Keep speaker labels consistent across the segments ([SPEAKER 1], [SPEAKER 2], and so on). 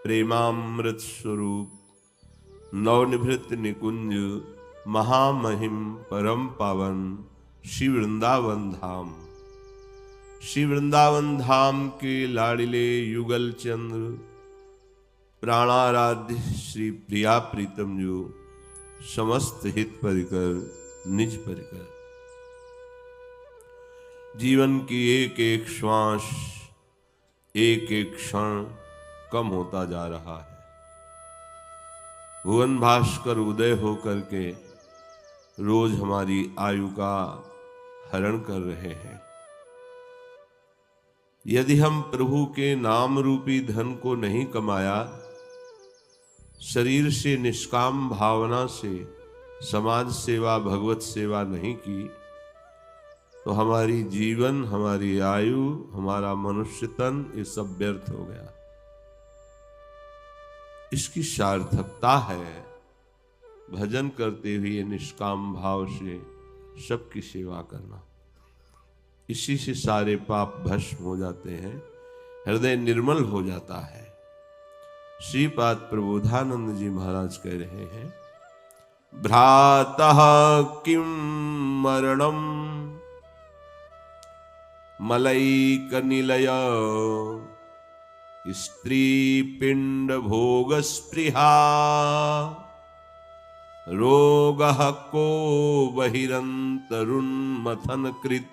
[SPEAKER 1] प्रेमामृत स्वरूप नवनिभृत निकुंज महामहिम परम पावन श्री वृंदावन धाम। श्री वृंदावन धाम के लाडिले युगल चंद्र प्राणाराध्य श्री प्रिया प्रीतम जो समस्त हित परिकर निज परिकर जीवन की एक एक श्वास एक एक क्षण कम होता जा रहा है। भुवन भास्कर उदय होकर के रोज हमारी आयु का हरण कर रहे हैं। यदि हम प्रभु के नाम रूपी धन को नहीं कमाया, शरीर से निष्काम भावना से समाज सेवा भगवत सेवा नहीं की, तो हमारी जीवन, हमारी आयु, हमारा मनुष्य तन ये सब व्यर्थ हो गया। इसकी सार्थकता है भजन करते हुए निष्काम भाव से सबकी सेवा करना। इसी से सारे पाप भस्म हो जाते हैं, हृदय निर्मल हो जाता है। श्रीपाद प्रबोधानंद जी महाराज कह रहे हैं, भ्रातः किं मरणम मलैक निलय स्त्री पिंड भोग स्पृहा रोगः को बहिरंतरुन्मथन कृत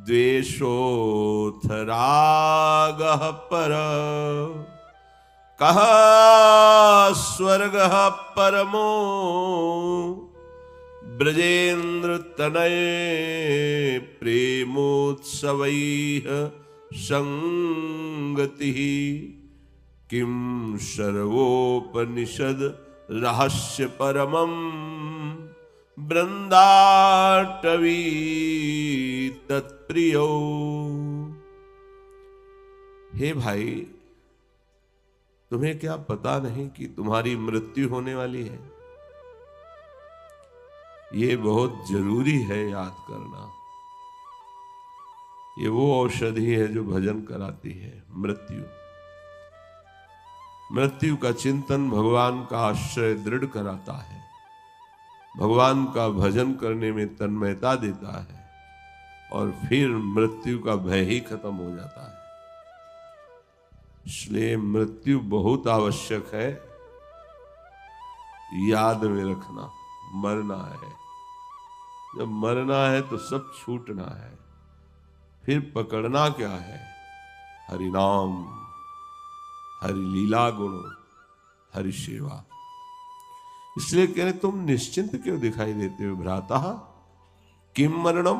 [SPEAKER 1] द्वेषोऽथ रागः पर कः स्वर्गः परमो ब्रजेन्द्र तनय प्रेमोत्सवैः संगति किं सर्वोपनिषद रहस्य परमं बृंदाटवी तत्प्रियो। हे भाई, तुम्हें क्या पता नहीं कि तुम्हारी मृत्यु होने वाली है? ये बहुत जरूरी है याद करना। ये वो औषधि है जो भजन कराती है। मृत्यु का चिंतन भगवान का आश्रय दृढ़ कराता है, भगवान का भजन करने में तन्मयता देता है, और फिर मृत्यु का भय ही खत्म हो जाता है। इसलिए मृत्यु बहुत आवश्यक है। याद में रखना, मरना है। जब मरना है तो सब छूटना है। फिर पकड़ना क्या है? हरि नाम, हरि लीला गुण, हरि सेवा। इसलिए कह रहे, तुम निश्चिंत क्यों दिखाई देते हो भ्राता? किम मरणम,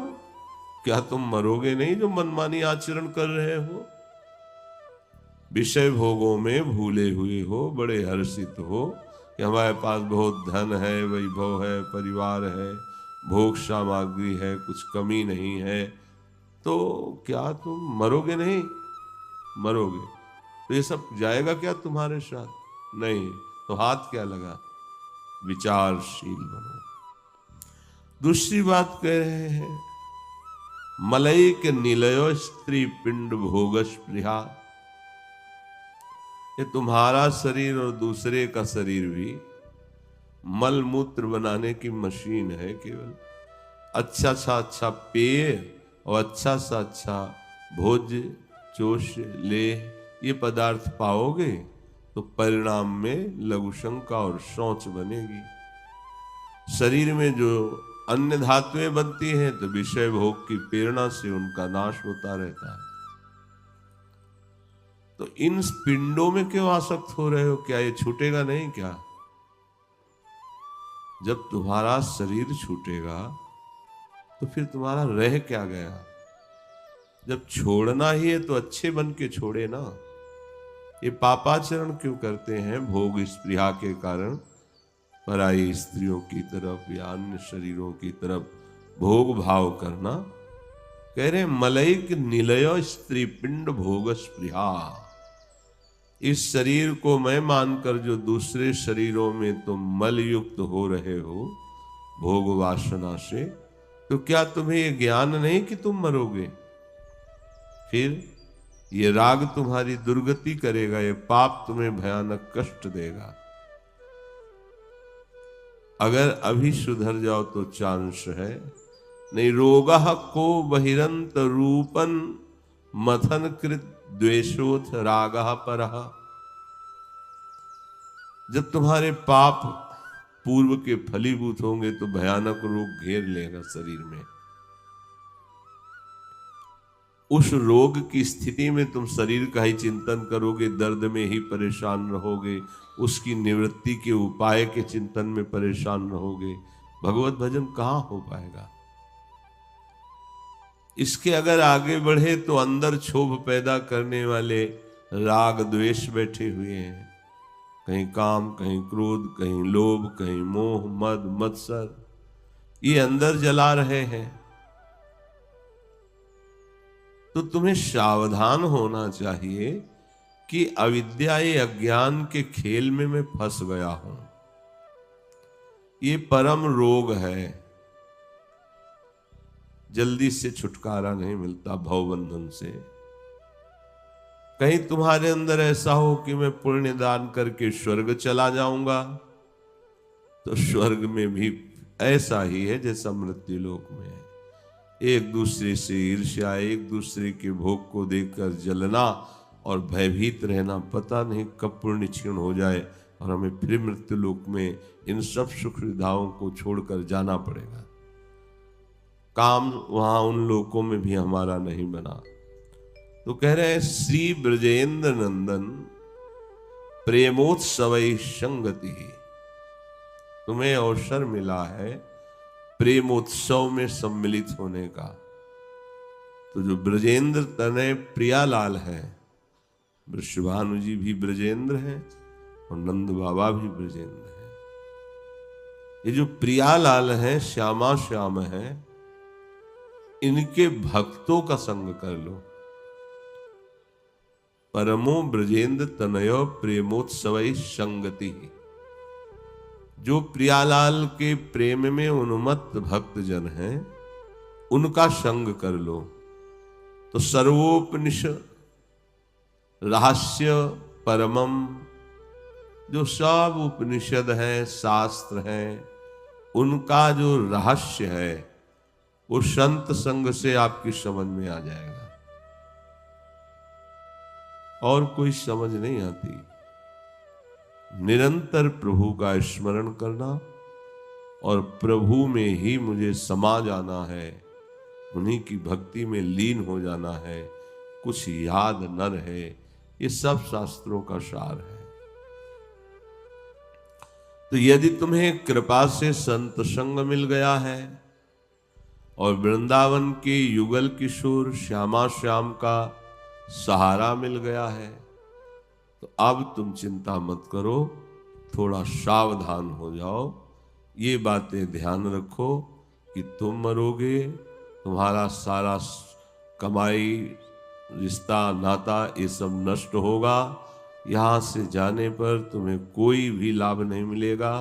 [SPEAKER 1] क्या तुम मरोगे नहीं जो मनमानी आचरण कर रहे हो? विषय भोगों में भूले हुए हो, बड़े हर्षित हो कि हमारे पास बहुत धन है, वैभव है, परिवार है, भोग सामग्री है, कुछ कमी नहीं है, तो क्या तुम मरोगे नहीं? मरोगे तो ये सब जाएगा क्या तुम्हारे साथ? नहीं तो हाथ क्या लगा? विचारशील बनो। दूसरी बात कह रहे हैं, मलय के निलयो स्त्री पिंड भोग स्पृहा। ये तुम्हारा शरीर और दूसरे का शरीर भी मल मूत्र बनाने की मशीन है। केवल अच्छा सा अच्छा पेय और अच्छा सा अच्छा भोज्य चोष ले ये पदार्थ पाओगे तो परिणाम में लघुशंका और शौच बनेगी। शरीर में जो अन्य धातुएं बनती हैं तो विषय भोग की प्रेरणा से उनका नाश होता रहता है। तो इन पिंडों में क्यों आसक्त हो रहे हो? क्या ये छूटेगा नहीं क्या? जब तुम्हारा शरीर छूटेगा तो फिर तुम्हारा रह क्या गया? जब छोड़ना ही है तो अच्छे बन के छोड़े ना। ये पापाचरण क्यों करते हैं? भोग स्पृहा के कारण पराई स्त्रियों की तरफ या अन्य शरीरों की तरफ भोग भाव करना। कह रहे मलैक निलय स्त्री पिंड भोग स्पृहा। इस शरीर को मैं मानकर जो दूसरे शरीरों में तुम मल युक्त हो रहे हो भोग वासना से, तो क्या तुम्हें ये ज्ञान नहीं कि तुम मरोगे? फिर ये राग तुम्हारी दुर्गति करेगा, ये पाप तुम्हें भयानक कष्ट देगा। अगर अभी सुधर जाओ तो चांस है, नहीं रोगः को बहिरंत रूपन मथन कृत द्वेषोथ रागः परः। जब तुम्हारे पाप पूर्व के फलीभूत होंगे तो भयानक रोग घेर लेगा शरीर में। उस रोग की स्थिति में तुम शरीर का ही चिंतन करोगे, दर्द में ही परेशान रहोगे, उसकी निवृत्ति के उपाय के चिंतन में परेशान रहोगे, भगवत भजन कहाँ हो पाएगा। इसके अगर आगे बढ़े तो अंदर क्षोभ पैदा करने वाले राग द्वेष बैठे हुए हैं, कहीं काम, कहीं क्रोध, कहीं लोभ, कहीं मोह, मद मत्सर, ये अंदर जला रहे हैं। तो तुम्हें सावधान होना चाहिए कि अविद्या ये अज्ञान के खेल में मैं फंस गया हूं। ये परम रोग है, जल्दी से छुटकारा नहीं मिलता भवबंधन से। कहीं तुम्हारे अंदर ऐसा हो कि मैं पुण्य दान करके स्वर्ग चला जाऊंगा, तो स्वर्ग में भी ऐसा ही है जैसा मृत्यु लोक में है। एक दूसरे से ईर्ष्या, एक दूसरे के भोग को देखकर जलना और भयभीत रहना, पता नहीं कब पुण्य क्षीण हो जाए और हमें फिर मृत्यु लोक में इन सब सुख सुविधाओं को छोड़कर जाना पड़ेगा। काम वहां उन लोकों में भी हमारा नहीं बना। तो कह रहे हैं श्री ब्रजेंद्र नंदन प्रेमोत्सवै संगति। तुम्हें अवसर मिला है प्रेमोत्सव में सम्मिलित होने का। तो जो ब्रजेंद्र तनय प्रियालाल है, वृषभानु जी भी ब्रजेंद्र हैं और नंद बाबा भी ब्रजेंद्र हैं। ये जो प्रियालाल हैं, श्यामा श्याम हैं, इनके भक्तों का संग कर लो। परमो ब्रजेंद्र तनयो प्रेमोत्सवै संगति। जो प्रियालाल के प्रेम में उन्मत्त भक्त जन हैं, उनका संग कर लो। तो सर्वोपनिषद रहस्य परमम, जो सब उपनिषद हैं, शास्त्र हैं, उनका जो रहस्य है वो संत संग से आपकी समझ में आ जाएगा। और कोई समझ नहीं आती। निरंतर प्रभु का स्मरण करना और प्रभु में ही मुझे समा जाना है, उन्हीं की भक्ति में लीन हो जाना है, कुछ याद न रहे, ये सब शास्त्रों का सार है। तो यदि तुम्हें कृपा से संत संग मिल गया है और वृंदावन के युगल किशोर श्यामा श्याम का सहारा मिल गया है, तो अब तुम चिंता मत करो, थोड़ा सावधान हो जाओ। ये बातें ध्यान रखो कि तुम मरोगे, तुम्हारा सारा कमाई, रिश्ता, नाता, ये सब नष्ट होगा। यहाँ से जाने पर तुम्हें कोई भी लाभ नहीं मिलेगा।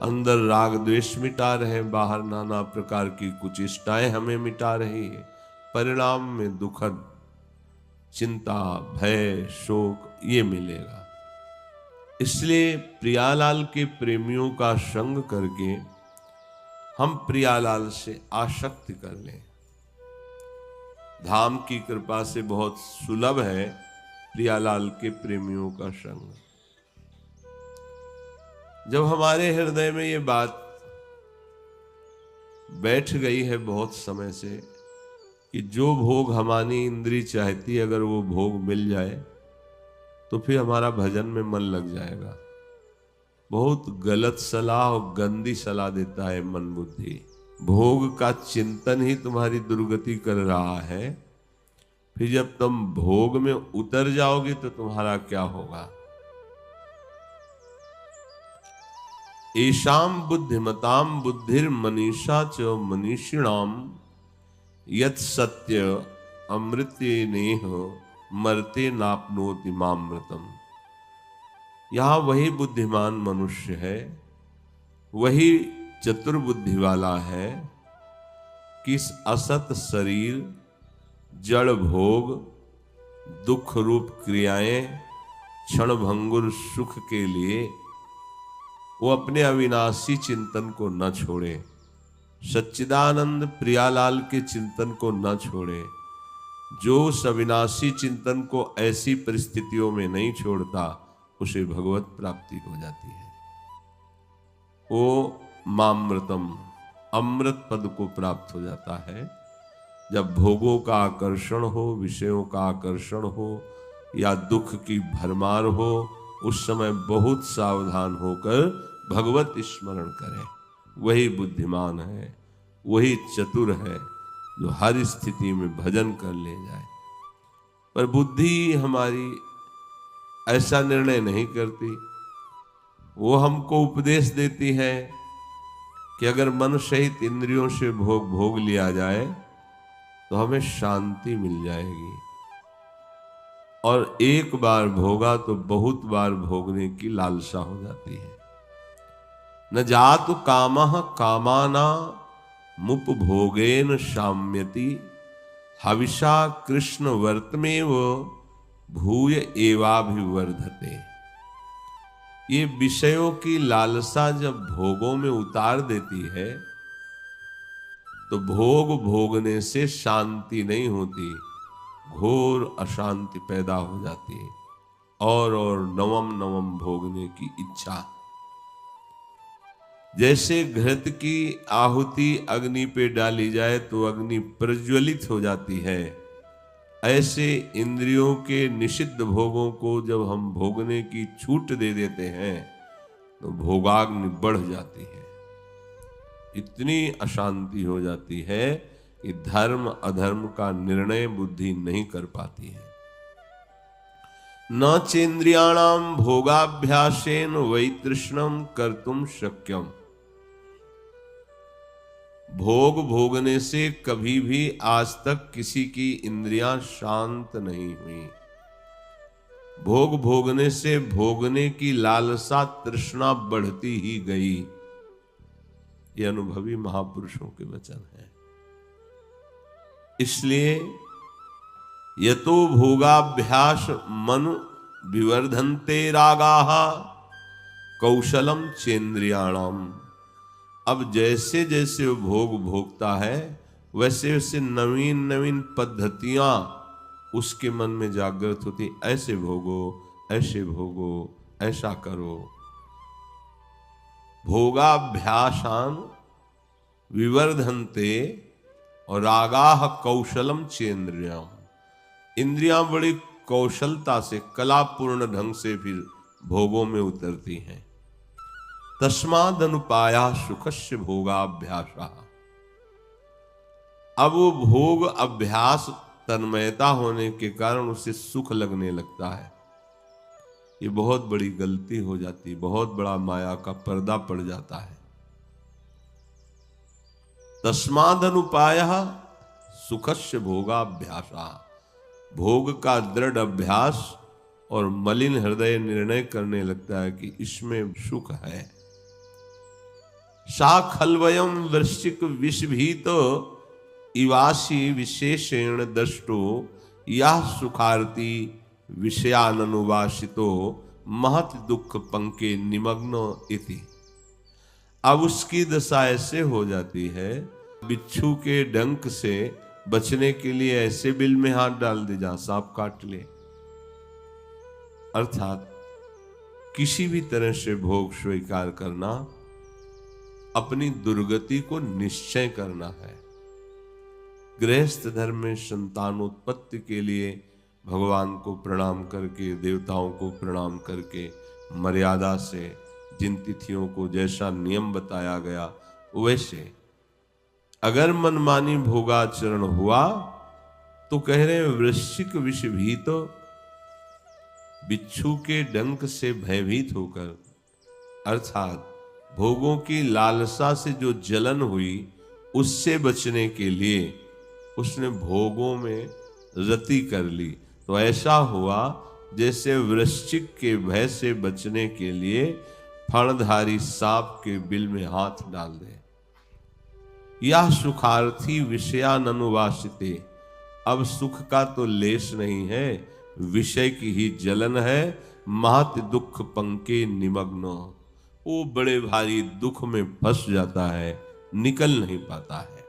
[SPEAKER 1] अंदर राग द्वेष मिटा रहे, बाहर नाना प्रकार की कुचेष्टाएं हमें मिटा रही है। परिणाम में दुखद चिंता, भय, शोक ये मिलेगा। इसलिए प्रियालाल के प्रेमियों का संग करके हम प्रियालाल से आसक्ति कर लें। धाम की कृपा से बहुत सुलभ है प्रियालाल के प्रेमियों का संग। जब हमारे हृदय में ये बात बैठ गई है बहुत समय से कि जो भोग हमारी इंद्री चाहती है, अगर वो भोग मिल जाए तो फिर हमारा भजन में मन लग जाएगा। बहुत गलत सलाह और गंदी सलाह देता है मन बुद्धि। भोग का चिंतन ही तुम्हारी दुर्गति कर रहा है। फिर जब तुम भोग में उतर जाओगे तो तुम्हारा क्या होगा। एषाम बुद्धिमताम बुद्धिर मनीषा च मनीषिणाम यत् सत्य अमृते नेह मरते नापनोति मामृतम। यहां वही बुद्धिमान मनुष्य है, वही चतुर्बुद्धि वाला है कि इस असत शरीर, जड़ भोग, दुख रूप क्रियाएं क्षण भंगुर सुख के लिए वो अपने अविनाशी चिंतन को न छोड़े, सच्चिदानंद प्रियालाल के चिंतन को न छोड़े। जो उस अविनाशी चिंतन को ऐसी परिस्थितियों में नहीं छोड़ता, उसे भगवत प्राप्ति हो जाती है। वो मामृतम अमृत पद को प्राप्त हो जाता है। जब भोगों का आकर्षण हो, विषयों का आकर्षण हो या दुख की भरमार हो, उस समय बहुत सावधान होकर भगवत स्मरण करें। वही बुद्धिमान है, वही चतुर है जो हर स्थिति में भजन कर ले जाए। पर बुद्धि हमारी ऐसा निर्णय नहीं करती। वो हमको उपदेश देती है कि अगर मन सहित इंद्रियों से भोग लिया जाए तो हमें शांति मिल जाएगी, और एक बार भोगा तो बहुत बार भोगने की लालसा हो जाती है। न जातु कामः कामाना मुपभोगेन शाम्यति, हविषा कृष्ण वर्तमेव भूय एवाभिवर्धते। ये विषयों की लालसा जब भोगों में उतार देती है तो भोग भोगने से शांति नहीं होती, घोर अशांति पैदा हो जाती है, और नवम नवम भोगने की इच्छा। जैसे घृत की आहुति अग्नि पे डाली जाए तो अग्नि प्रज्वलित हो जाती है, ऐसे इंद्रियों के निषिद्ध भोगों को जब हम भोगने की छूट दे देते हैं तो भोगाग्नि बढ़ जाती है। इतनी अशांति हो जाती है कि धर्म अधर्म का निर्णय बुद्धि नहीं कर पाती है। न चेन्द्रियाणाम भोगाभ्यासेन वैतृष्णम कर्तुम शक्यम। भोग भोगने से कभी भी आज तक किसी की इंद्रियां शांत नहीं हुई। भोग भोगने से भोगने की लालसा तृष्णा बढ़ती ही गई। ये अनुभवी महापुरुषों के वचन है। इसलिए यतो भोगाभ्यास मनु विवर्धन्ते रागाः कौशलम चेन्द्रियाणाम। अब जैसे जैसे वो भोग भोगता है वैसे वैसे नवीन नवीन पद्धतियां उसके मन में जागृत होती। ऐसे भोगो, ऐसे भोगो, ऐसा करो। भोगाभ्यासान विवर्धन्ते और रागाः कौशलम चेन्द्रियाम। इंद्रियां बड़ी कौशलता से, कलापूर्ण ढंग से फिर भोगों में उतरती हैं। तस्मादनुपाया सुखस्य भोगाभ्यासा। अब वो भोग अभ्यास तन्मयता होने के कारण उसे सुख लगने लगता है। ये बहुत बड़ी गलती हो जाती, बहुत बड़ा माया का पर्दा पड़ जाता है। तस्मादनुपायः सुखस्य भोगाभ्यासा। भोग का दृढ़ अभ्यास और मलिन हृदय निर्णय करने लगता है कि इसमें सुख है। सा खल्वयम वृश्चिक विषभीतो इवासी विशेषेण दृष्टो यह सुखार्ती विषयानुवासितो महत दुख पंके निमग्नो इति। अब उसकी दशा ऐसे हो जाती है, बिच्छू के डंक से बचने के लिए ऐसे बिल में हाथ डाल दे जहां सांप काट ले। अर्थात किसी भी तरह से भोग स्वीकार करना अपनी दुर्गति को निश्चय करना है। गृहस्थ धर्म में संतानोत्पत्ति के लिए भगवान को प्रणाम करके, देवताओं को प्रणाम करके, मर्यादा से जिन तिथियों को जैसा नियम बताया गया वैसे अगर मनमानी भोगाचरण हुआ तो कह रहे हैं वृश्चिक विषभीत, बिच्छू के डंक से भयभीत होकर, अर्थात भोगों की लालसा से जो जलन हुई उससे बचने के लिए उसने भोगों में रति कर ली। तो ऐसा हुआ जैसे वृश्चिक के भय से बचने के लिए फणधारी सांप के बिल में हाथ डाल दे। यह सुखार्थी विषयानुवासिते। अब सुख का तो लेश नहीं है, विषय की ही जलन है, महत दुख पंके निमग्न। वो बड़े भारी दुख में फंस जाता है, निकल नहीं पाता है।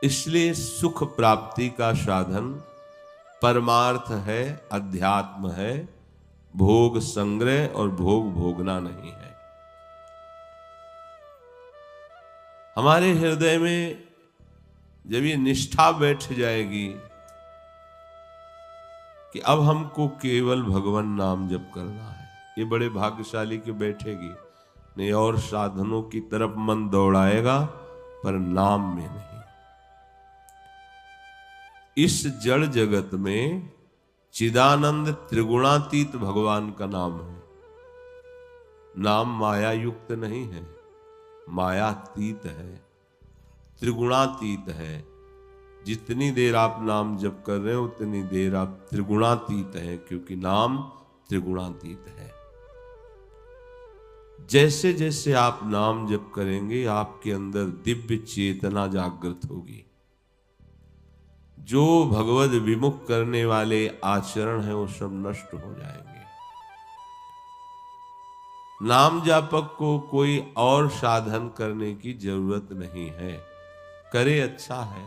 [SPEAKER 1] इसलिए सुख प्राप्ति का साधन परमार्थ है, अध्यात्म है, भोग संग्रह और भोग भोगना नहीं है। हमारे हृदय में जब ये निष्ठा बैठ जाएगी कि अब हमको केवल भगवान नाम जप करना है, ये बड़े भाग्यशाली के बैठेगी। नहीं और साधनों की तरफ मन दौड़ाएगा पर नाम में नहीं। इस जड़ जगत में चिदानंद त्रिगुणातीत भगवान का नाम है। नाम माया युक्त नहीं है, मायातीत है, त्रिगुणातीत है। जितनी देर आप नाम जप कर रहे हो उतनी देर आप त्रिगुणातीत है, क्योंकि नाम त्रिगुणातीत है। जैसे जैसे आप नाम जप करेंगे आपके अंदर दिव्य चेतना जागृत होगी। जो भगवद विमुख करने वाले आचरण है वो सब नष्ट हो जाएंगे। नाम जापक को कोई और साधन करने की जरूरत नहीं है। करे अच्छा है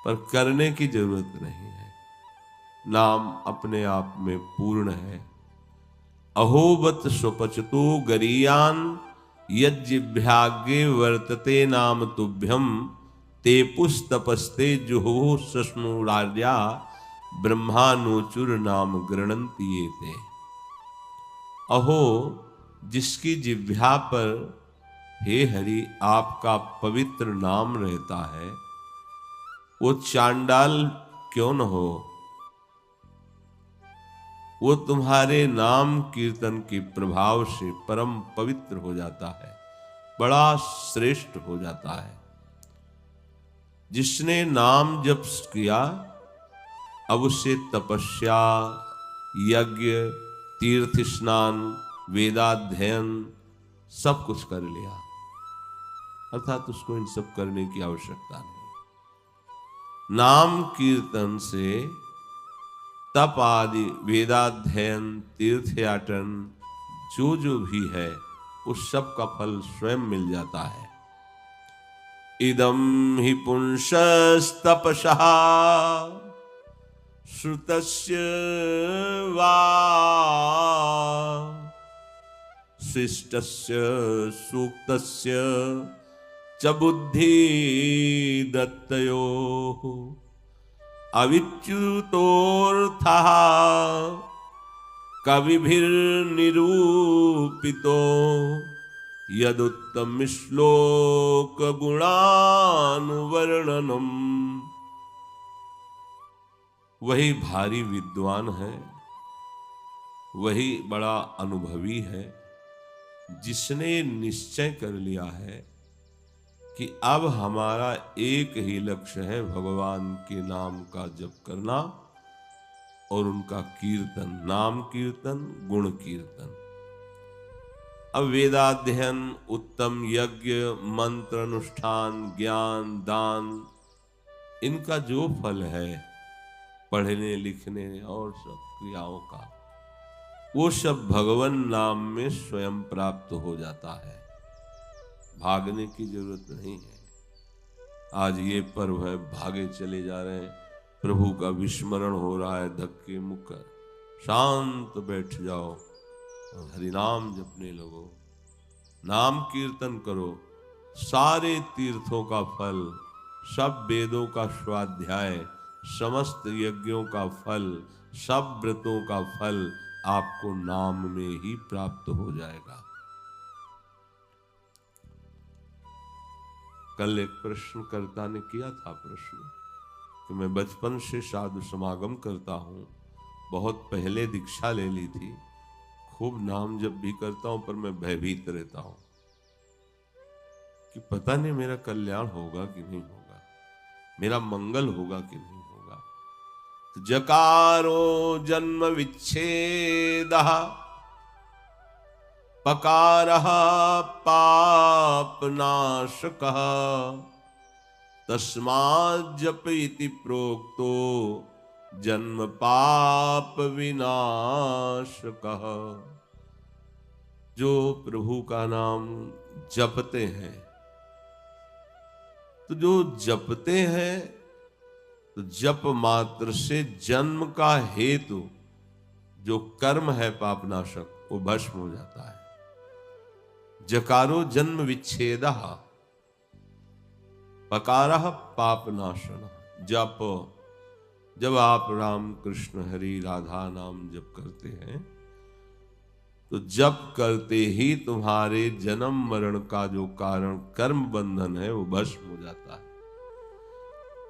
[SPEAKER 1] पर करने की जरूरत नहीं है। नाम अपने आप में पूर्ण है। अहोबत स्वपचतो गरीयान यज्जिभ्यागे वर्तते नाम तुभ्यम ते पुस्तपस्ते जुहो सस्नुरार्या ब्रह्मानुचुर नाम गृणन्ति एते। अहो जिसकी जिह्वा पर हे हरि आपका पवित्र नाम रहता है, वो चांडाल क्यों न हो, वो तुम्हारे नाम कीर्तन के प्रभाव से परम पवित्र हो जाता है, बड़ा श्रेष्ठ हो जाता है। जिसने नाम जप किया अब उसे तपस्या, यज्ञ, तीर्थ स्नान, वेदाध्ययन सब कुछ कर लिया, अर्थात उसको इन सब करने की आवश्यकता नहीं। नाम कीर्तन से तप आदि, वेदाध्ययन, तीर्थयाटन जो जो भी है उस सब का फल स्वयं मिल जाता है। इदं हि पुंसस्तपसः श्रुतस्य वा शिष्टस्य सूक्तस्य च बुद्धि दत्तयोः अविच्युतोऽर्थः कविभिर्निरूपितो यदुत्तम श्लोक गुणानुवर्णनम। वही भारी विद्वान है, वही बड़ा अनुभवी है, जिसने निश्चय कर लिया है कि अब हमारा एक ही लक्ष्य है, भगवान के नाम का जप करना और उनका कीर्तन, नाम कीर्तन, गुण कीर्तन। अब वेदाध्ययन, उत्तम यज्ञ, मंत्र अनुष्ठान, ज्ञान, दान, इनका जो फल है पढ़ने लिखने और सब क्रियाओं का, वो सब भगवान नाम में स्वयं प्राप्त हो जाता है, भागने की जरूरत नहीं है। आज ये पर्व है, भागे चले जा रहे हैं, प्रभु का विस्मरण हो रहा है, धक्के मुक्कर। शांत बैठ जाओ, हरिनाम जपने लगो, नाम कीर्तन करो। सारे तीर्थों का फल, सब वेदों का स्वाध्याय, समस्त यज्ञों का फल, सब व्रतों का फल आपको नाम में ही प्राप्त हो जाएगा। कल एक प्रश्नकर्ता ने किया था प्रश्न कि मैं बचपन से साधु समागम करता हूँ, बहुत पहले दीक्षा ले ली थी, खूब नाम जप भी करता हूं, पर मैं भयभीत रहता हूं कि पता नहीं मेरा कल्याण होगा कि नहीं होगा, मेरा मंगल होगा कि नहीं होगा। तो जकारो जन्म विच्छेदः पकारः पापनाशकः तस्मात् जप इति प्रोक्तो जन्म पाप विनाश कह। जो प्रभु का नाम जपते हैं, तो जो जपते हैं, तो जप मात्र से जन्म का हेतु जो कर्म है पापनाशक वो भस्म हो जाता है। जकारो जन्म विच्छेद, पकारः पापनाशन। जप, जब आप राम कृष्ण हरि राधा नाम जप करते हैं, तो जप करते ही तुम्हारे जन्म मरण का जो कारण कर्म बंधन है वो भस्म हो जाता है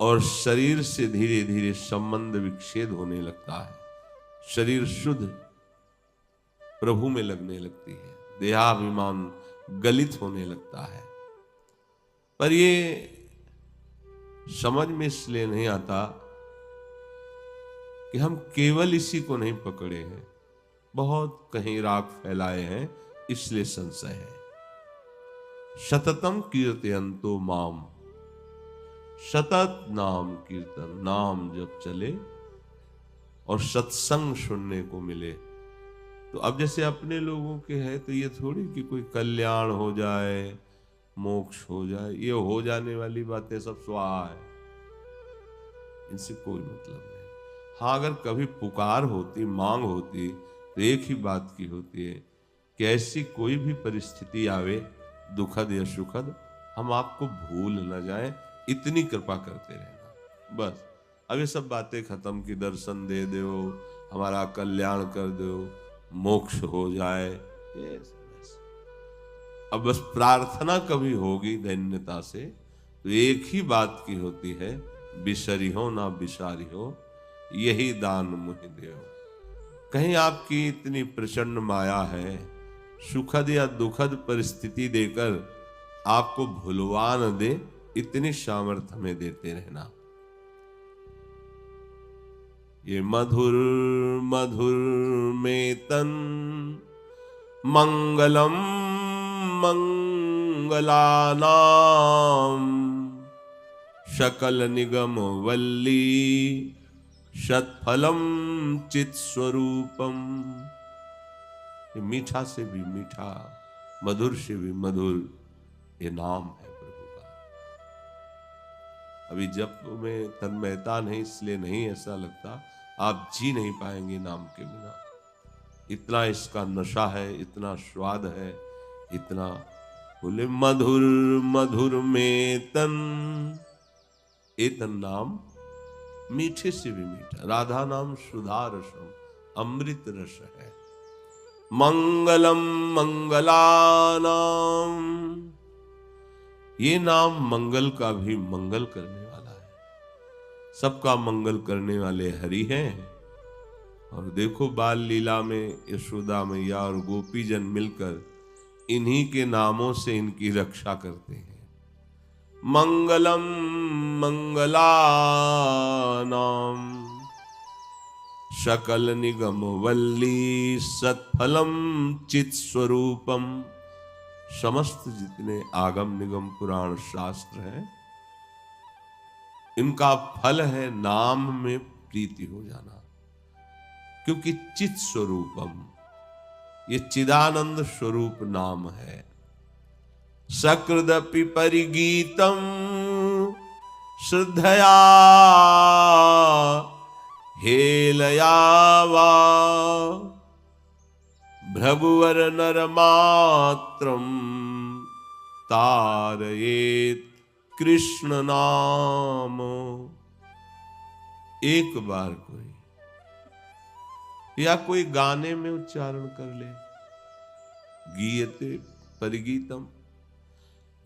[SPEAKER 1] और शरीर से धीरे धीरे संबंध विच्छेद होने लगता है। शरीर शुद्ध प्रभु में लगने लगती है, देहाभिमान गलित होने लगता है। पर ये समझ में इसलिए नहीं आता कि हम केवल इसी को नहीं पकड़े हैं, बहुत कहीं राग फैलाए हैं, इसलिए संशय है। सततम कीर्तयन्तो माम, सतत नाम कीर्तन, नाम जब चले और सत्संग सुनने को मिले। तो अब जैसे अपने लोगों के है तो ये थोड़ी कि कोई कल्याण हो जाए, मोक्ष हो जाए, ये हो जाने वाली बातें सब स्वाहा है, इनसे कोई मतलब नहीं। हाँ, अगर कभी पुकार होती, मांग होती, तो एक ही बात की होती है कि ऐसी कोई भी परिस्थिति आवे, दुखद या सुखद, हम आपको भूल न जाएं, इतनी कृपा करते रहना बस। अब ये सब बातें खत्म की दर्शन दे दो, हमारा कल्याण कर दो, मोक्ष हो जाए, ये सब अब बस प्रार्थना कभी होगी दैन्यता से, तो एक ही बात की होती है, बिसरी हो ना बिसारी हो, यही दान मुहि देव। कहीं आपकी इतनी प्रचंड माया है, सुखद या दुखद परिस्थिति देकर आपको भुलवा न दे, इतनी सामर्थ्य में देते रहना। ये मधुर मधुर में तन मंगलम मंगलानाम, सकल निगम वल्ली सत्फलम चित स्वरूपम। ये मीठा से भी मीठा, मधुर से भी मधुर ये नाम है प्रभु का। अभी जप में तन्मयता नहीं, इसलिए नहीं ऐसा लगता, आप जी नहीं पाएंगे नाम के बिना। इतना इसका नशा है, इतना स्वाद है, इतना बोले मधुर मधुर में तन, ये तन नाम मीठे से भी मीठा। राधा नाम सुधा रसम, अमृत रस है। मंगलम मंगलानाम, ये नाम मंगल का भी मंगल करने वाला है। सबका मंगल करने वाले हरि हैं। और देखो बाल लीला में यशोदा मैया और गोपीजन मिलकर इन्हीं के नामों से इनकी रक्षा करते हैं। मंगलम मंगलानाम, सकल निगम वल्ली सत्फलम चित स्वरूपम। समस्त जितने आगम निगम पुराण शास्त्र हैं, इनका फल है नाम में प्रीति हो जाना। क्योंकि चित स्वरूपम, ये चिदानंद स्वरूप नाम है। सकृदपि परिगीतम श्रद्धया हेलया वा, भृगुवर नरमात्रम तारयेत कृष्ण नाम। एक बार कोई या कोई गाने में उच्चारण कर ले, गीयते परिगीतम,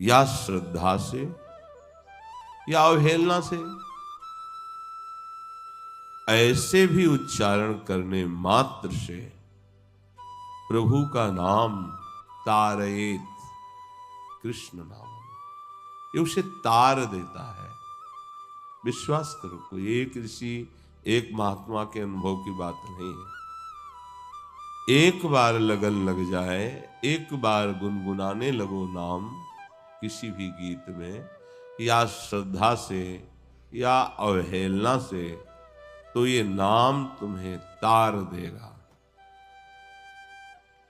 [SPEAKER 1] या श्रद्धा से या अवहेलना से, ऐसे भी उच्चारण करने मात्र से प्रभु का नाम तारयेत कृष्ण नाम, ये उसे तार देता है। विश्वास करो, कोई एक ऋषि एक महात्मा के अनुभव की बात नहीं है। एक बार लगन लग जाए, एक बार गुनगुनाने लगो नाम किसी भी गीत में, या श्रद्धा से या अवहेलना से, तो ये नाम तुम्हें तार देगा।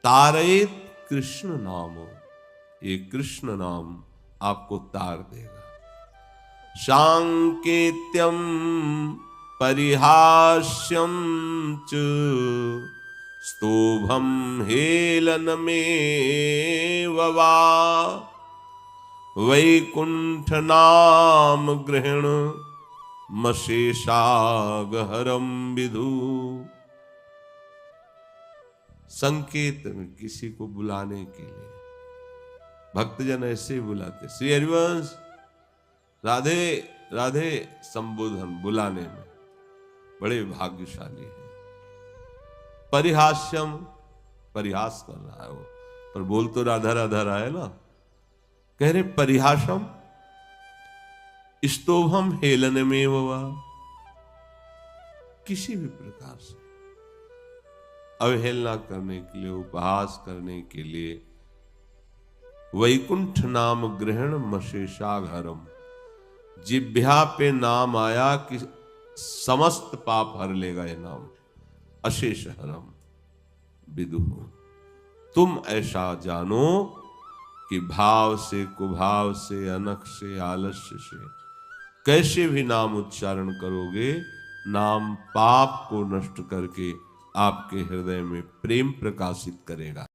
[SPEAKER 1] तारयित कृष्ण नाम, ये कृष्ण नाम आपको तार देगा। सांकेत्यम परिहास्यम च स्तोभम हेलन में वा वैकुंठ नाम ग्रहण मशेषागहरम विदु। संकेत में किसी को बुलाने के लिए भक्तजन ऐसे ही बुलाते, श्री हरिवंश राधे राधे संबोधन बुलाने में बड़े भाग्यशाली हैं। परिहास्यम, परिहास कर रहा है वो, पर बोल तो राधा राधा रहा है ना। कह रहे परिहासम स्तोभम हेलन में वा, किसी भी प्रकार से अवहेलना करने के लिए, उपहास करने के लिए। वैकुंठ नाम ग्रहण मशेषाघरम, जिभ्या पे नाम आया कि समस्त पाप हर लेगा ये नाम। अशेष हरम विदुः, तुम ऐसा जानो कि भाव से, कुभाव से, अनख से, आलस्य से कैसे भी नाम उच्चारण करोगे, नाम पाप को नष्ट करके आपके हृदय में प्रेम प्रकाशित करेगा।